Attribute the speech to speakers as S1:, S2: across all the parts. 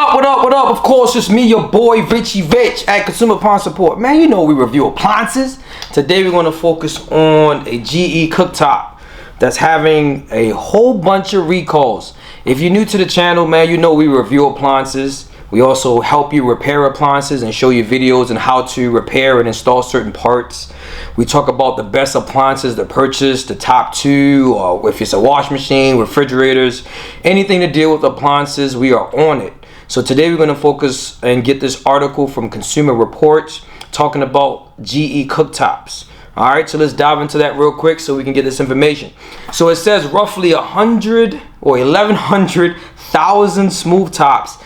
S1: up, what up, what up? Of course, it's me, your boy, Richie Rich at Consumer Appliance Support. Man, you know we review appliances. Today we're going to focus on a GE cooktop that's having a whole bunch of recalls. If you're new to the channel, man, you know we review appliances. We also help you repair appliances and show you videos on how to repair and install certain parts. We talk about the best appliances to purchase, the top 2, or if it's a wash machine, refrigerators, anything to deal with appliances, we are on it. So today we're going to focus and get this article from Consumer Reports talking about GE cooktops. All right, so let's dive into that real quick so we can get this information. So it says roughly 100 or 1,100,000 smooth tops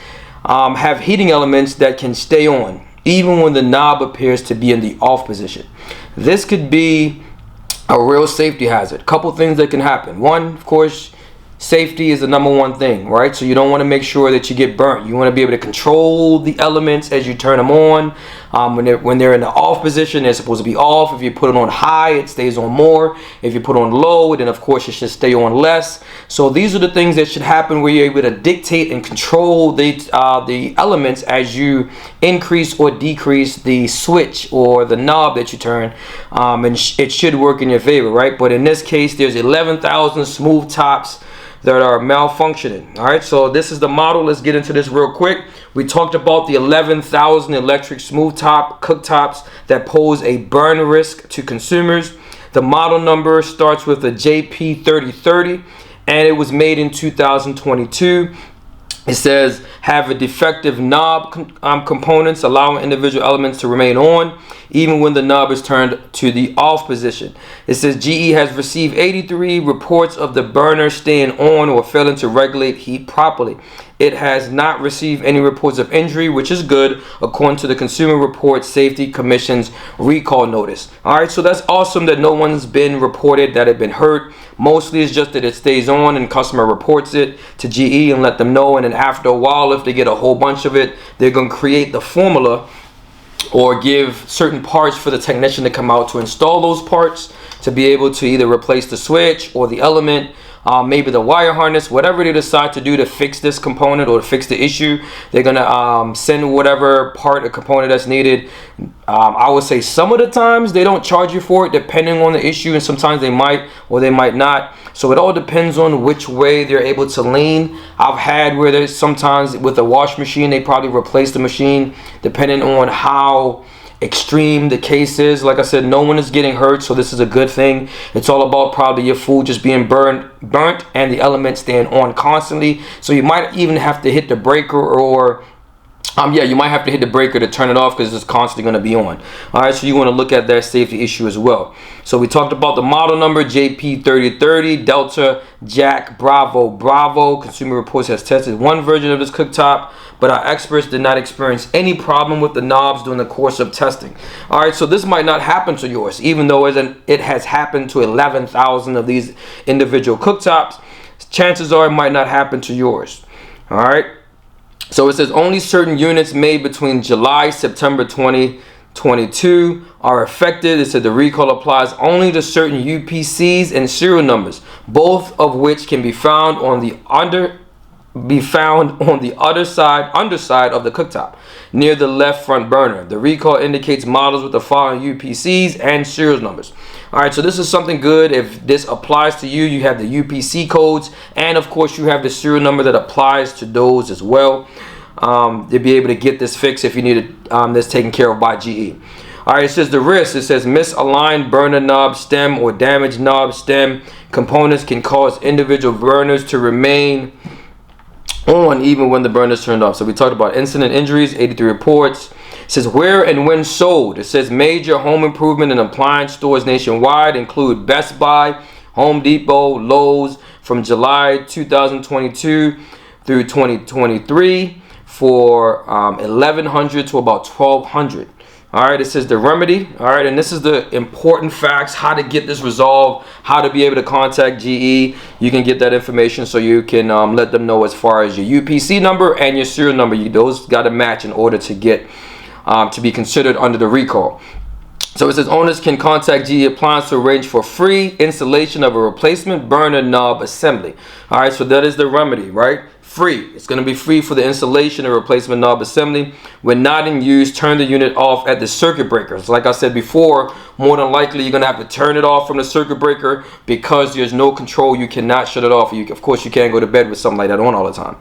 S1: have heating elements that can stay on even when the knob appears to be in the off position. This could be a real safety hazard. Couple things that can happen. One, of course, safety is the #1 thing, right? So you don't want to make sure that you get burnt. You want to be able to control the elements as you turn them on. When they're in the off position, they're supposed to be off. If you put it on high, it stays on more. If you put it on low, then of course it should stay on less. So these are the things that should happen where you're able to dictate and control the elements as you increase or decrease the switch or the knob that you turn, and it should work in your favor, right? But in this case, there's 11,000 smooth tops that are malfunctioning. All right, so this is the model. Let's get into this real quick. We talked about the 11,000 electric smooth top cooktops that pose a burn risk to consumers. The model number starts with a JP3030 and it was made in 2022. It says have a defective knob components allowing individual elements to remain on even when the knob is turned to the off position. It says GE has received 83 reports of the burner staying on or failing to regulate heat properly. It has not received any reports of injury, which is good according to the Consumer Reports Safety Commission's recall notice. All right, so that's awesome that no one's been reported that had been hurt. Mostly it's just that it stays on and customer reports it to GE and let them know, and then after a while, if they get a whole bunch of it, they're going to create the formula or give certain parts for the technician to come out to install those parts to be able to either replace the switch or the element, maybe the wire harness, whatever they decide to do to fix this component or to fix the issue. They're gonna send whatever part or component that's needed. I would say some of the times they don't charge you for it depending on the issue, and sometimes they might or they might not. So it all depends on which way they're able to lean. I've had where there's sometimes with a wash machine they probably replace the machine depending on how extreme the case is. Like I said, no one is getting hurt, so this is a good thing. It's all about probably your food just being burnt and the elements staying on constantly. So you might even have to hit the breaker or you might have to hit the breaker to turn it off because it's constantly going to be on. All right, so you want to look at that safety issue as well. So we talked about the model number JP3030 Delta Jack Bravo Bravo. Consumer Reports has tested one version of this cooktop, but our experts did not experience any problem with the knobs during the course of testing. All right, so this might not happen to yours, even though it has happened to 11,000 of these individual cooktops. Chances are it might not happen to yours. All right. So it says only certain units made between July, September 2022 are affected. It said the recall applies only to certain UPCs and serial numbers, both of which can be found on the underside of the cooktop near the left front burner. The recall indicates models with the following UPCs and serial numbers. All right, so this is something good. If this applies to you, you have the UPC codes, and of course you have the serial number that applies to those as well. You'll be able to get this fixed if you need this taken care of by GE. All right, it says the risk. It says misaligned burner knob stem or damaged knob stem components can cause individual burners to remain on even when the burner is turned off. So we talked about incident injuries, 83 reports. It says where and when sold. It says major home improvement and appliance stores nationwide include Best Buy, Home Depot, Lowe's from July 2022 through 2023 for 1,100 to about 1,200. All right, it says the remedy. All right, and this is the important facts, how to get this resolved, how to be able to contact GE. You can get that information so you can let them know as far as your UPC number and your serial number. Those got to match in order to get to be considered under the recall. So it says owners can contact GE Appliance to arrange for free installation of a replacement burner knob assembly. All right, so that is the remedy, right? free. It's going to be free for the installation and replacement knob assembly. When not in use, turn the unit off at the circuit breakers. Like I said before, more than likely you're going to have to turn it off from the circuit breaker because there's no control. You cannot shut it off. Of course, you can't go to bed with something like that on all the time.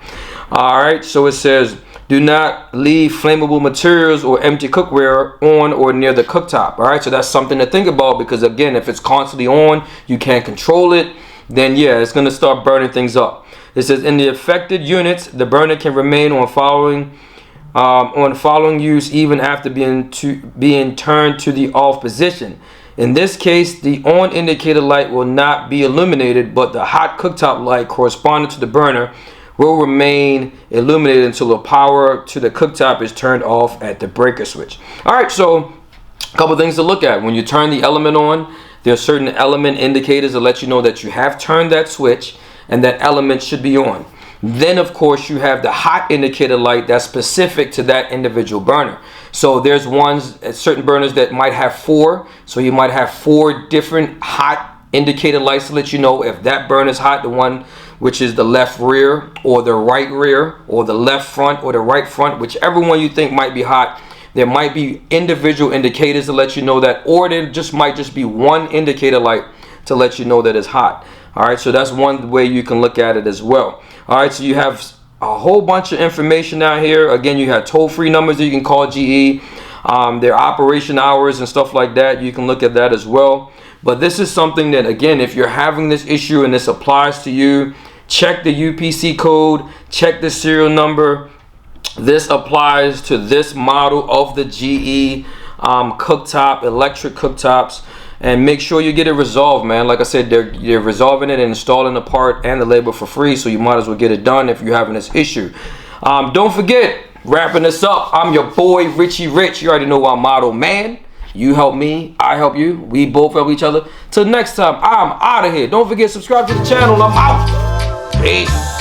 S1: All right, so it says, do not leave flammable materials or empty cookware on or near the cooktop. All right, so that's something to think about, because again, if it's constantly on, you can't control it, then yeah, it's going to start burning things up. It says, in the affected units, the burner can remain on following use even after being turned to the off position. In this case, the on indicator light will not be illuminated, but the hot cooktop light corresponding to the burner will remain illuminated until the power to the cooktop is turned off at the breaker switch. All right, so a couple things to look at. When you turn the element on, there are certain element indicators that let you know that you have turned that switch and that element should be on. Then of course you have the hot indicator light that's specific to that individual burner. So there's certain burners that might have 4, so you might have 4 different hot indicator lights to let you know if that burner is hot, the one which is the left rear or the right rear or the left front or the right front, whichever one you think might be hot. There might be individual indicators to let you know that, or there might just be one indicator light to let you know that it's hot. All right, so that's one way you can look at it as well. All right, so you have a whole bunch of information out here. Again, you have toll-free numbers that you can call GE, their operation hours and stuff like that. You can look at that as well. But this is something that, again, if you're having this issue and this applies to you, check the UPC code, check the serial number. This applies to this model of the GE cooktop, electric cooktops. And make sure you get it resolved, man. Like I said, they're resolving it and installing the part and the label for free, so you might as well get it done if you're having this issue. Don't forget, wrapping this up, I'm your boy Richie Rich. You already know I'm Model Man. You help me, I help you. We both help each other. Till next time, I'm out of here. Don't forget, subscribe to the channel. I'm out. Peace.